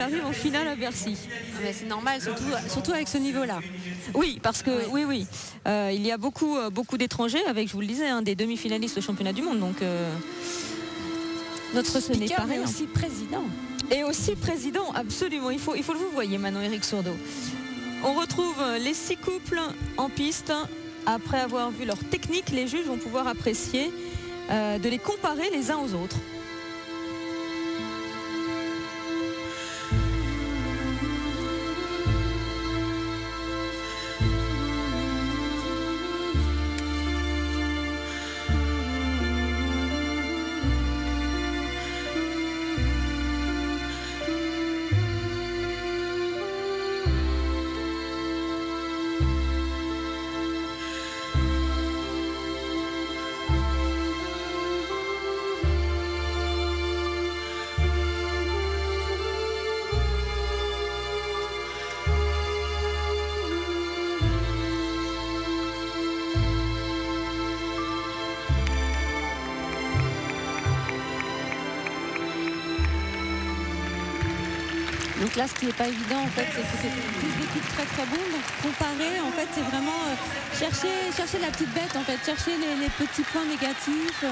arrive en finale à Bercy. C'est normal, surtout avec ce niveau-là. Oui, parce que oui, il y a beaucoup d'étrangers avec, je vous le disais, des demi-finalistes au championnat du monde. Donc notre speaker, mais aussi président. Et aussi président, absolument. Il faut le vous voyez maintenant, Eric Sourdeau. On retrouve les 6 couples en piste. Après avoir vu leur technique, les juges vont pouvoir apprécier de les comparer les uns aux autres. Donc là, ce qui n'est pas évident, en fait, c'est que c'est plus d'équipes très très bonnes. Donc comparer, en fait, c'est vraiment chercher la petite bête, en fait, chercher les petits points négatifs.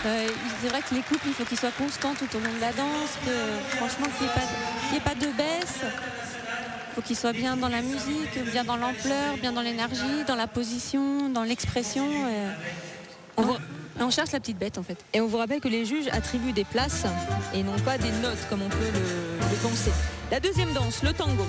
C'est vrai que les couples, il faut qu'ils soient constants tout au long de la danse, que franchement, qu'il n'y ait pas de baisse. Il faut qu'ils soient bien dans la musique, bien dans l'ampleur, bien dans l'énergie, dans la position, dans l'expression. On cherche la petite bête, en fait. Et on vous rappelle que les juges attribuent des places et non pas des notes comme on peut le penser. La deuxième danse, le tango.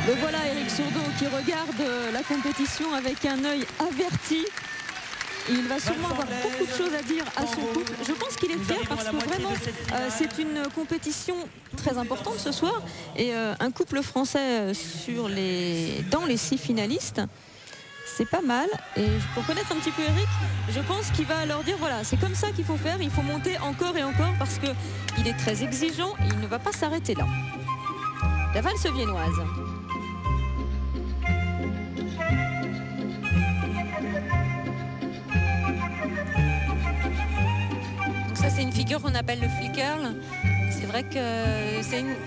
Le voilà, Eric Sourdeau, qui regarde la compétition avec un œil averti. Il va sûrement avoir beaucoup de choses à dire à son couple. Je pense qu'il est fier parce que vraiment, c'est une compétition très importante ce soir. Et un couple français dans les 6 finalistes, c'est pas mal. Et pour connaître un petit peu Eric, je pense qu'il va leur dire, voilà, c'est comme ça qu'il faut faire. Il faut monter encore et encore parce qu'il est très exigeant et il ne va pas s'arrêter là. La valse viennoise. C'est une figure qu'on appelle le flicker. C'est vrai que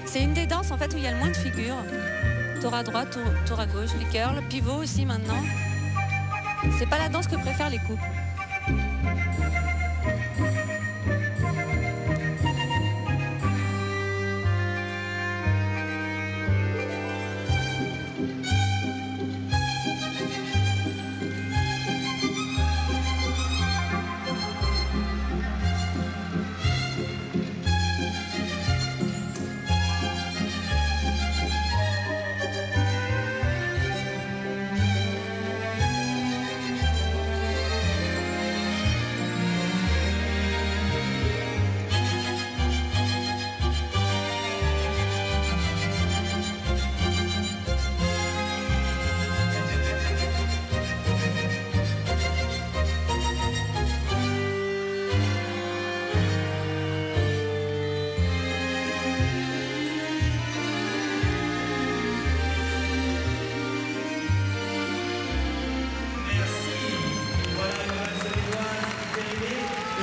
c'est une des danses en fait où il y a le moins de figures. Tour à droite, tour à gauche, flicker, le pivot aussi maintenant. C'est pas la danse que préfèrent les couples.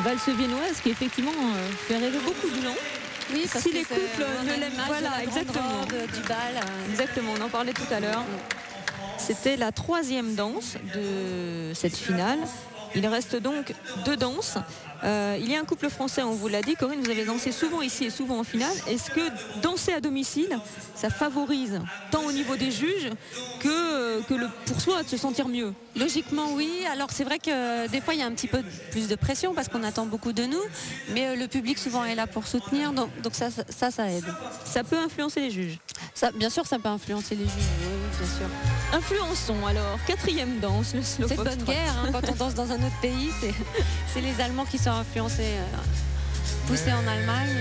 valse viennoise qui effectivement fait rêver beaucoup de gens. Oui, parce si que les couples ne l'aiment pas, voilà, exactement, du bal. Exactement, on en parlait tout à l'heure. C'était la 3e danse de cette finale. Il reste donc 2 danses. Il y a un couple français, on vous l'a dit. Corinne, vous avez dansé souvent ici et souvent en finale. Est-ce que danser à domicile, ça favorise tant au niveau des juges que pour soi de se sentir mieux? Logiquement, oui. Alors c'est vrai que des fois il y a un petit peu plus de pression parce qu'on attend beaucoup de nous, mais le public souvent est là pour soutenir, donc ça aide. Ça peut influencer les juges? Ça, bien sûr, ça peut influencer les juges, oui, bien sûr. Influençons alors, 4e danse, le slow foxtrot. C'est bonne guerre, hein, quand on danse dans un autre pays, c'est les Allemands qui sont influencés, poussés en Allemagne.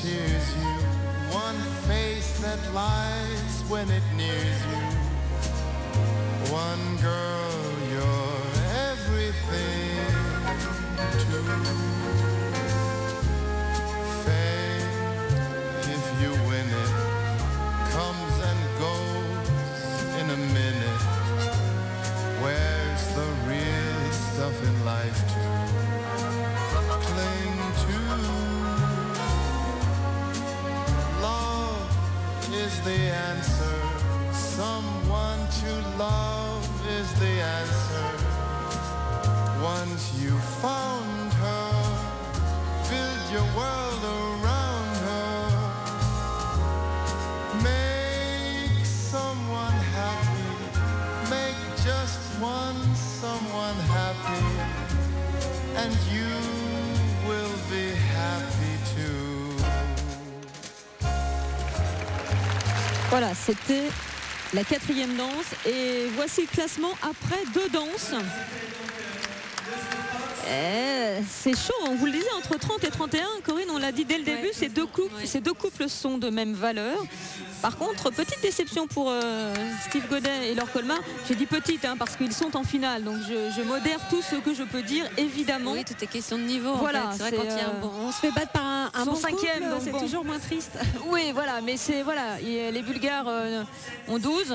Cheers you, one face that lights when it nears you, one girl you're everything to. Fame, if you win it, comes and goes in a minute. Where's the real stuff in life to cling to? Is the answer. Someone to love is the answer. Once you found her, build your world around her. Make someone happy. Make just one someone happy. And you will be happy too. Voilà, c'était la 4e danse et voici le classement après 2 danses. C'est chaud, on vous le disait, entre 30 et 31. Corinne, on l'a dit dès le début, ces deux couples sont de même valeur. Par contre, petite déception pour Steve Godet et Laure Colmar. J'ai dit petite parce qu'ils sont en finale, donc je modère tout ce que je peux dire, évidemment. Oui, tout est question de niveau. Voilà, en fait. C'est vrai, quand on se fait battre par un bon 5e, couple, c'est bon. toujours moins triste. Oui, voilà, mais les Bulgares ont 12.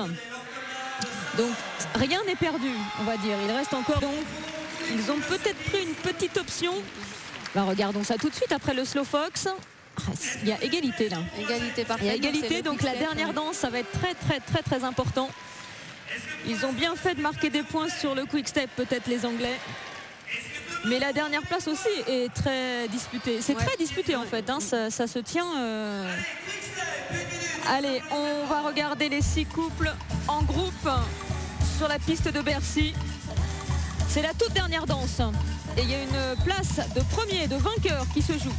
Donc rien n'est perdu, on va dire. Il reste encore. Donc ils ont peut-être pris une petite option. Regardons ça tout de suite après le slow fox. Il y a égalité là. Égalité parfaite. Il y a égalité, donc la dernière danse, ça va être très important. Ils ont bien fait de marquer des points sur le quick step, peut-être les Anglais. Mais la dernière place aussi est très disputée. C'est très disputé en fait, ça se tient. Allez, on va regarder les 6 couples en groupe sur la piste de Bercy. C'est la toute dernière danse. Et il y a une place de premier, de vainqueur qui se joue.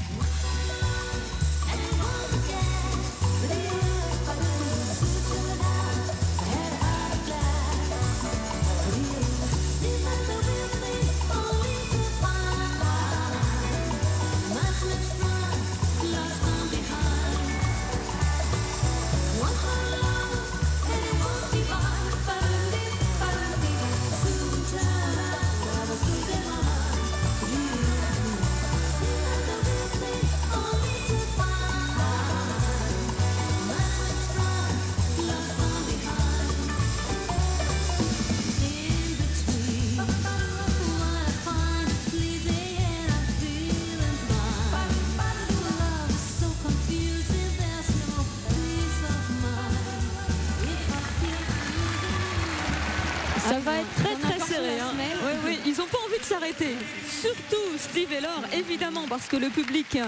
Ça va être très serré. Oui, ils n'ont pas envie de s'arrêter. Surtout Steve et Laure, évidemment, parce que le public